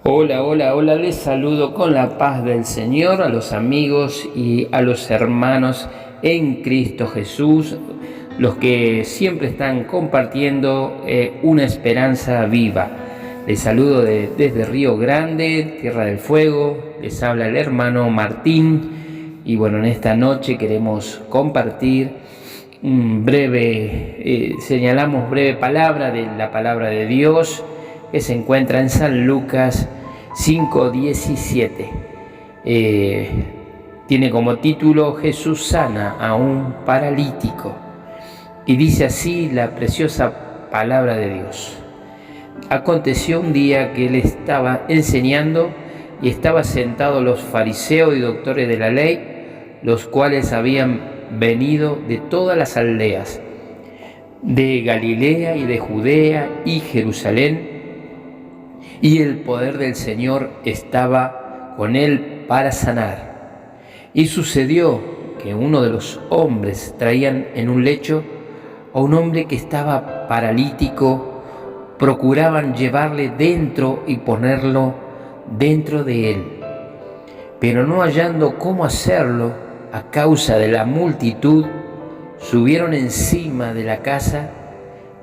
Hola, hola, hola, les saludo con la paz del Señor a los amigos y a los hermanos en Cristo Jesús, los que siempre están compartiendo una esperanza viva. Les saludo desde Río Grande, Tierra del Fuego, les habla el hermano Martín y bueno, en esta noche queremos compartir señalamos breve palabra de la palabra de Dios que se encuentra en San Lucas 5:17. Tiene como título Jesús sana a un paralítico. Y dice así la preciosa palabra de Dios. Aconteció un día que él estaba enseñando y estaba sentados los fariseos y doctores de la ley, los cuales habían venido de todas las aldeas, de Galilea y de Judea y Jerusalén, y el poder del Señor estaba con él para sanar. Y sucedió que uno de los hombres traían en un lecho a un hombre que estaba paralítico. Procuraban llevarle dentro y ponerlo dentro de él, pero no hallando cómo hacerlo a causa de la multitud, subieron encima de la casa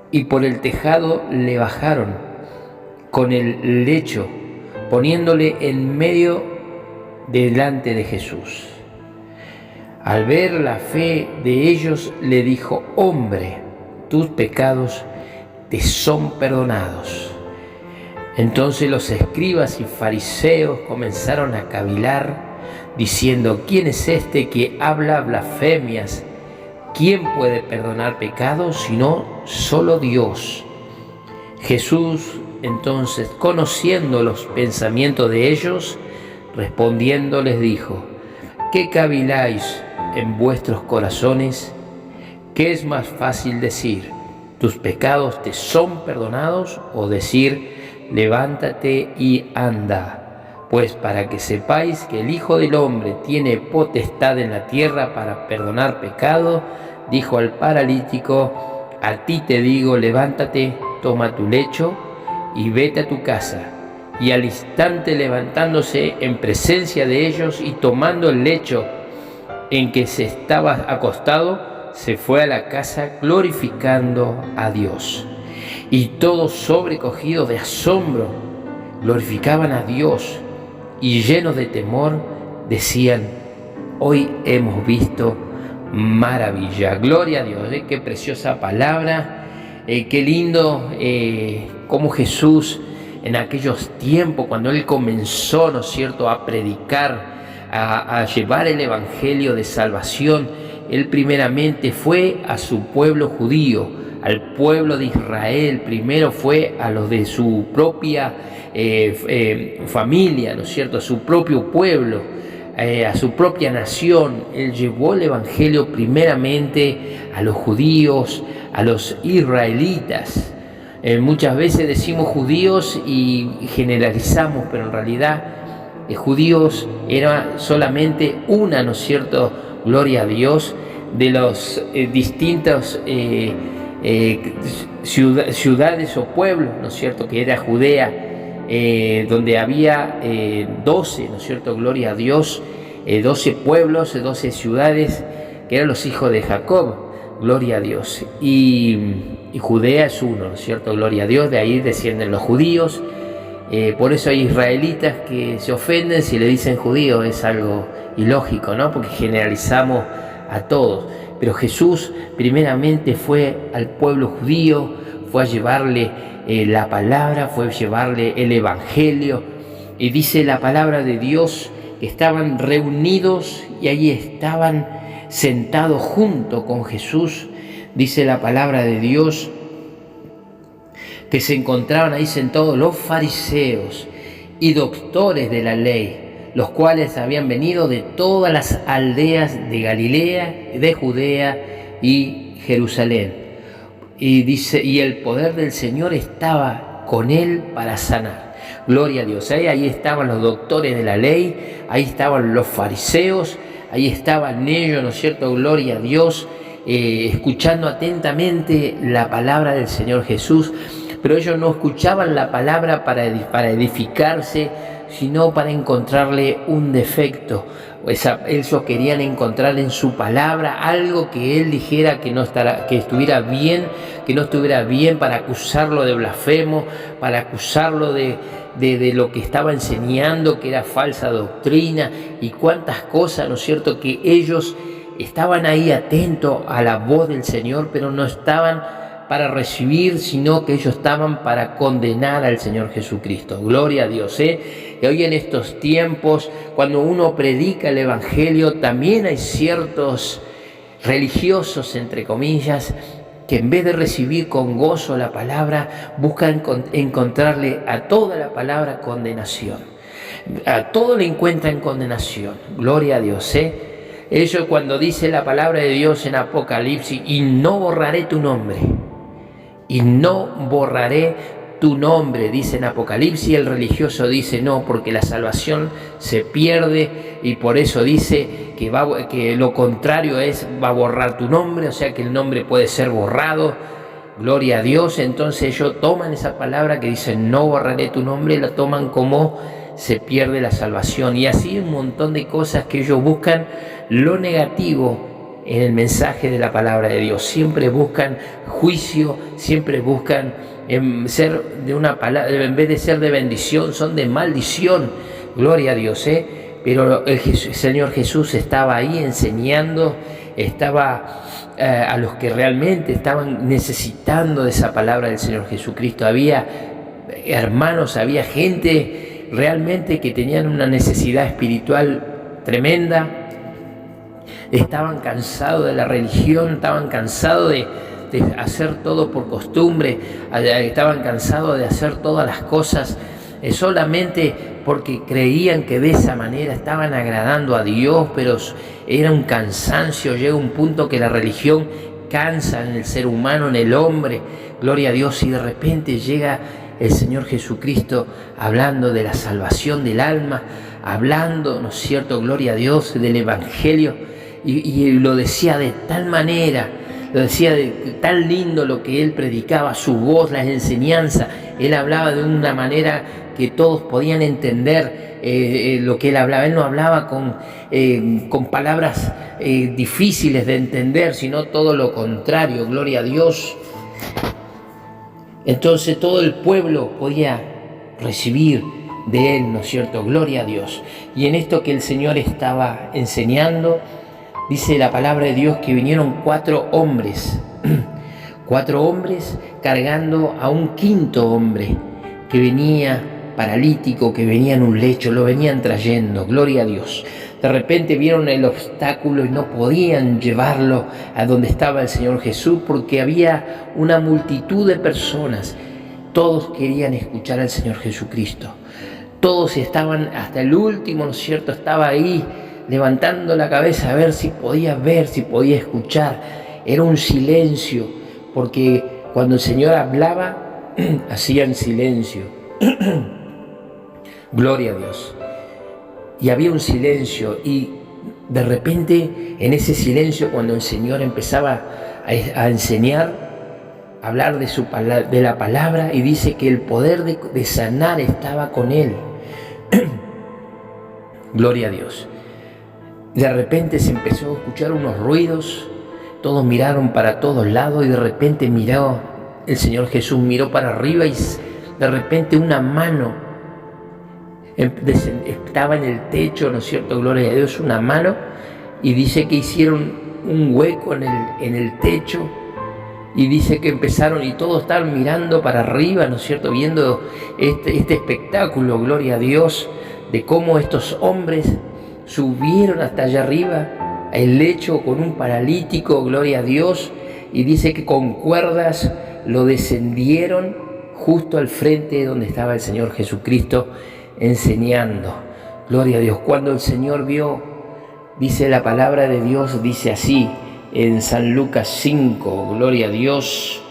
y por el tejado le bajaron con el lecho, poniéndole en medio delante de Jesús. Al ver la fe de ellos, le dijo: hombre, tus pecados te son perdonados. Entonces los escribas y fariseos comenzaron a cavilar, diciendo: ¿quién es este que habla blasfemias? ¿Quién puede perdonar pecados sino solo Dios? Jesús entonces, conociendo los pensamientos de ellos, respondiendo les dijo: ¿qué caviláis en vuestros corazones? ¿Qué es más fácil decir: tus pecados te son perdonados, o decir: levántate y anda? Pues para que sepáis que el Hijo del Hombre tiene potestad en la tierra para perdonar pecado, dijo al paralítico: a ti te digo, levántate, toma tu lecho y vete a tu casa. Y al instante, levantándose en presencia de ellos y tomando el lecho en que se estaba acostado, se fue a la casa glorificando a Dios. Y todos, sobrecogidos de asombro, glorificaban a Dios, y llenos de temor decían: hoy hemos visto maravilla. Gloria a Dios. Qué preciosa palabra. Qué lindo cómo Jesús en aquellos tiempos, cuando Él comenzó, ¿no es cierto?, a predicar, a llevar el evangelio de salvación, Él primeramente fue a su pueblo judío, al pueblo de Israel. Primero fue a los de su propia familia, ¿no es cierto?, a su propio pueblo, a su propia nación. Él llevó el evangelio primeramente a los judíos, a los israelitas. Muchas veces decimos judíos y generalizamos, pero en realidad judíos era solamente una, ¿no es cierto?, gloria a Dios, de los distintos ciudades o pueblos, ¿no es cierto?, que era Judea, donde había 12, ¿no es cierto?, gloria a Dios, 12 pueblos, 12 ciudades, que eran los hijos de Jacob, gloria a Dios. Y Judea es uno, ¿no es cierto?, gloria a Dios. De ahí descienden los judíos. Por eso hay israelitas que se ofenden si le dicen judío. Es algo ilógico, ¿no?, porque generalizamos a todos. Pero Jesús primeramente fue al pueblo judío, fue a llevarle la palabra, fue a llevarle el evangelio. Y dice la palabra de Dios que estaban reunidos y allí estaban sentados junto con Jesús. Dice la palabra de Dios que se encontraban ahí sentados los fariseos y doctores de la ley, los cuales habían venido de todas las aldeas de Galilea, de Judea y Jerusalén. Y dice: y el poder del Señor estaba con él para sanar. Gloria a Dios. Ahí estaban los doctores de la ley, ahí estaban los fariseos, ahí estaban ellos, ¿no es cierto?, gloria a Dios, escuchando atentamente la palabra del Señor Jesús. pero ellos no escuchaban la palabra para edificarse, sino para encontrarle un defecto. Ellos querían encontrar en su palabra algo que él dijera que estuviera bien, que no estuviera bien, para acusarlo de blasfemo, para acusarlo de lo que estaba enseñando, que era falsa doctrina y cuántas cosas, ¿no es cierto?, que ellos estaban ahí atentos a la voz del Señor, pero no estaban para recibir, sino que ellos estaban para condenar al Señor Jesucristo. Gloria a Dios, Y hoy en estos tiempos, cuando uno predica el Evangelio, también hay ciertos religiosos, entre comillas, que en vez de recibir con gozo la palabra, buscan encontrarle a toda la palabra condenación. A todo le encuentran condenación. Gloria a Dios, Ellos, cuando dice la palabra de Dios en Apocalipsis, y no borraré tu nombre, y no borraré tu nombre, dice en Apocalipsis, el religioso dice no, porque la salvación se pierde, y por eso dice que lo contrario va a borrar tu nombre, o sea que el nombre puede ser borrado. Gloria a Dios. Entonces ellos toman esa palabra que dice no borraré tu nombre, y la toman como se pierde la salvación, y así un montón de cosas que ellos buscan lo negativo en el mensaje de la palabra de Dios. Siempre buscan juicio, siempre buscan ser de una palabra, en vez de ser de bendición, son de maldición. Gloria a Dios, Pero el Señor Jesús estaba ahí enseñando, estaba a los que realmente estaban necesitando de esa palabra del Señor Jesucristo. Había hermanos, había gente realmente que tenían una necesidad espiritual tremenda. Estaban cansados de la religión, estaban cansados de hacer todo por costumbre, estaban cansados de hacer todas las cosas solamente porque creían que de esa manera estaban agradando a Dios, pero era un cansancio. Llega un punto que la religión cansa en el ser humano, en el hombre. Gloria a Dios. Y de repente llega el Señor Jesucristo hablando de la salvación del alma, hablando, ¿no es cierto?, gloria a Dios, del Evangelio. Y lo decía de tal manera, lo decía de tan lindo lo que él predicaba, su voz, las enseñanzas. Él hablaba de una manera que todos podían entender lo que él hablaba. Él no hablaba con palabras difíciles de entender, sino todo lo contrario, gloria a Dios. Entonces todo el pueblo podía recibir de él, ¿no es cierto? Gloria a Dios. Y en esto que el Señor estaba enseñando, dice la palabra de Dios que vinieron 4 hombres, 4 hombres cargando a un quinto hombre que venía paralítico, que venía en un lecho, lo venían trayendo, gloria a Dios. De repente vieron el obstáculo y no podían llevarlo a donde estaba el Señor Jesús, porque había una multitud de personas. Todos querían escuchar al Señor Jesucristo. Todos estaban, hasta el último, ¿no es cierto?, estaba ahí levantando la cabeza a ver, si podía escuchar. Era un silencio, porque cuando el Señor hablaba, hacían silencio. Gloria a Dios. Y había un silencio, y de repente en ese silencio, cuando el Señor empezaba a enseñar, a hablar de la palabra, y dice que el poder de sanar estaba con él. Gloria a Dios. De repente se empezó a escuchar unos ruidos, todos miraron para todos lados, y de repente el Señor Jesús miró para arriba, y de repente una mano estaba en el techo, ¿no es cierto? Gloria a Dios, una mano, y dice que hicieron un hueco en el techo, y dice que empezaron, y todos estaban mirando para arriba, ¿no es cierto?, viendo este espectáculo, gloria a Dios, de cómo estos hombres subieron hasta allá arriba, el lecho con un paralítico, gloria a Dios, y dice que con cuerdas lo descendieron justo al frente donde estaba el Señor Jesucristo enseñando. Gloria a Dios. Cuando el Señor vio, dice la palabra de Dios, dice así en San Lucas 5, gloria a Dios,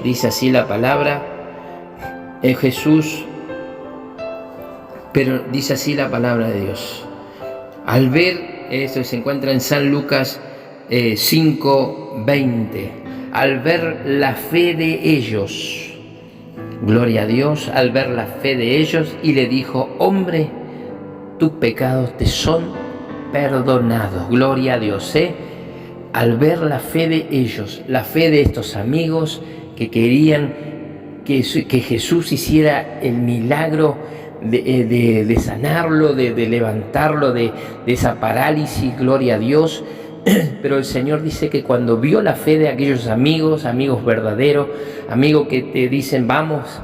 dice así la palabra, Jesús, pero dice así la palabra de Dios. Al ver, esto se encuentra en San Lucas 5:20. al ver la fe de ellos. Gloria a Dios, al ver la fe de ellos, y le dijo: hombre, tus pecados te son perdonados. Gloria a Dios, al ver la fe de ellos, la fe de estos amigos que querían que Jesús hiciera el milagro de sanarlo, de levantarlo de esa parálisis, gloria a Dios. Pero el Señor dice que cuando vio la fe de aquellos amigos verdaderos, amigos que te dicen: vamos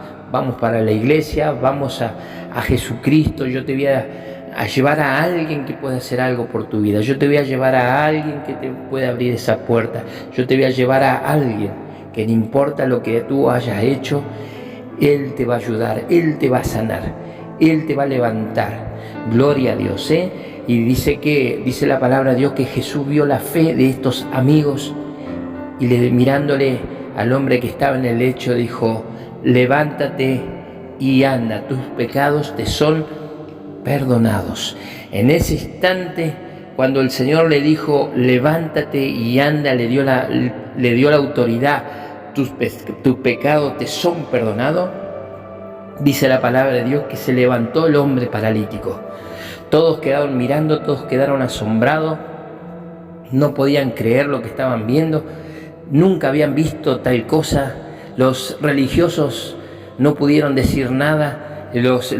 para la iglesia, vamos a Jesucristo, yo te voy a llevar a alguien que pueda hacer algo por tu vida, yo te voy a llevar a alguien que te pueda abrir esa puerta, yo te voy a llevar a alguien que no importa lo que tú hayas hecho, Él te va a ayudar, Él te va a sanar, Él te va a levantar. Gloria a Dios, Y dice la palabra de Dios que Jesús vio la fe de estos amigos y mirándole al hombre que estaba en el lecho dijo: levántate y anda, tus pecados te son perdonados. En ese instante, cuando el Señor le dijo: levántate y anda, le dio la autoridad, tus pecados te son perdonados. Dice la palabra de Dios que se levantó el hombre paralítico. Todos quedaron mirando, todos quedaron asombrados, no podían creer lo que estaban viendo, nunca habían visto tal cosa. Los religiosos no pudieron decir nada, los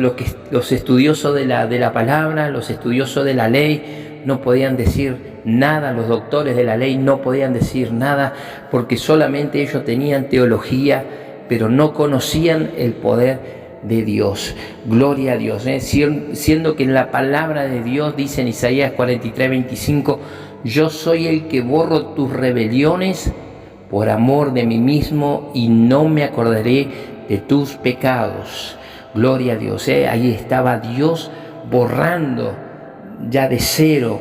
estudiosos de la palabra, los estudiosos de la ley no podían decir nada, los doctores de la ley no podían decir nada, porque solamente ellos tenían teología, pero no conocían el poder de Dios. Gloria a Dios, siendo que en la palabra de Dios dice en Isaías 43:25: yo soy el que borro tus rebeliones por amor de mí mismo y no me acordaré de tus pecados. Gloria a Dios, ahí estaba Dios borrando ya de cero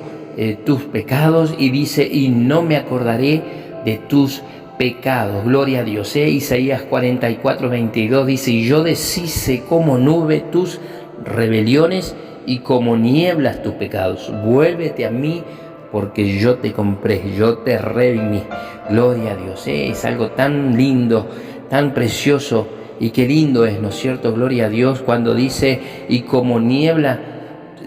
tus pecados, y dice: y no me acordaré de tus pecados. Gloria a Dios, Isaías 44:22 dice: y yo deshice como nube tus rebeliones y como nieblas tus pecados. Vuélvete a mí, porque yo te compré, yo te redimí. Gloria a Dios, es algo tan lindo, tan precioso, y qué lindo es, ¿no es cierto? Gloria a Dios, cuando dice: y como niebla,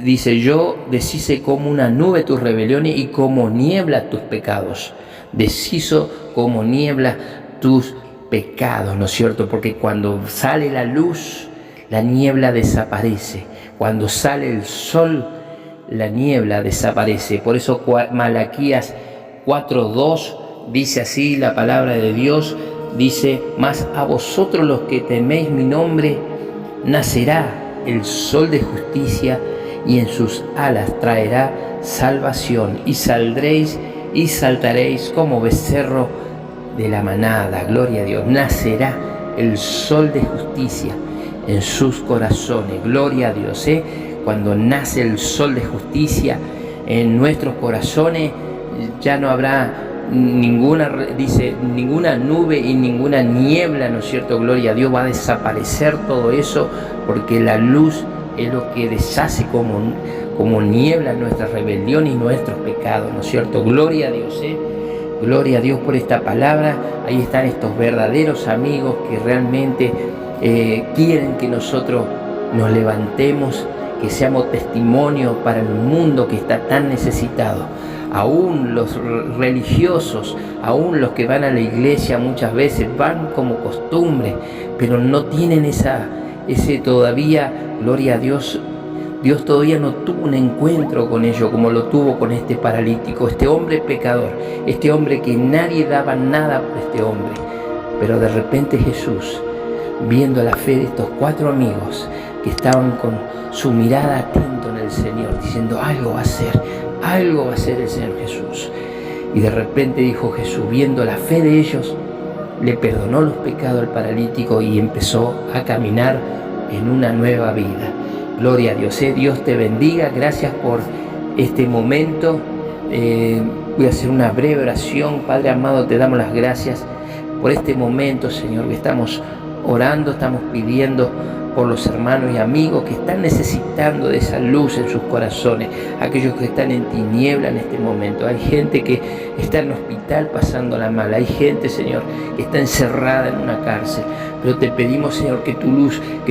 dice: yo deshice como una nube tus rebeliones y como niebla tus pecados. Deshizo como niebla tus pecados, ¿no es cierto? Porque cuando sale la luz, la niebla desaparece. Cuando sale el sol, la niebla desaparece. Por eso Malaquías 4:2 dice así la palabra de Dios, dice: mas a vosotros los que teméis mi nombre, nacerá el sol de justicia, y en sus alas traerá salvación, y saldréis y saltaréis como becerro de la manada. Gloria a Dios, nacerá el sol de justicia en sus corazones. Gloria a Dios, cuando nace el sol de justicia en nuestros corazones, ya no habrá ninguna nube y ninguna niebla, ¿no es cierto? Gloria a Dios, va a desaparecer todo eso, porque la luz es lo que deshace como niebla nuestra rebelión y nuestros pecados, ¿no es cierto? Gloria a Dios, Gloria a Dios por esta palabra. Ahí están estos verdaderos amigos que realmente quieren que nosotros nos levantemos, que seamos testimonio para el mundo que está tan necesitado. Aún los religiosos, aún los que van a la iglesia muchas veces van como costumbre, pero no tienen ese todavía, gloria a Dios, Dios todavía no tuvo un encuentro con ellos como lo tuvo con este paralítico, este hombre pecador, este hombre que nadie daba nada por este hombre. Pero de repente Jesús, viendo la fe de estos 4 amigos que estaban con su mirada atento en el Señor, diciendo: algo va a hacer el Señor Jesús. Y de repente dijo Jesús, viendo la fe de ellos, le perdonó los pecados al paralítico y empezó a caminar en una nueva vida. Gloria a Dios, Dios te bendiga. Gracias por este momento. Voy a hacer una breve oración. Padre amado, te damos las gracias por este momento, Señor, que estamos orando, estamos pidiendo por los hermanos y amigos que están necesitando de esa luz en sus corazones, aquellos que están en tiniebla en este momento. Hay gente que está en el hospital pasándola mal, hay gente, Señor, que está encerrada en una cárcel, pero te pedimos, Señor, que tu luz,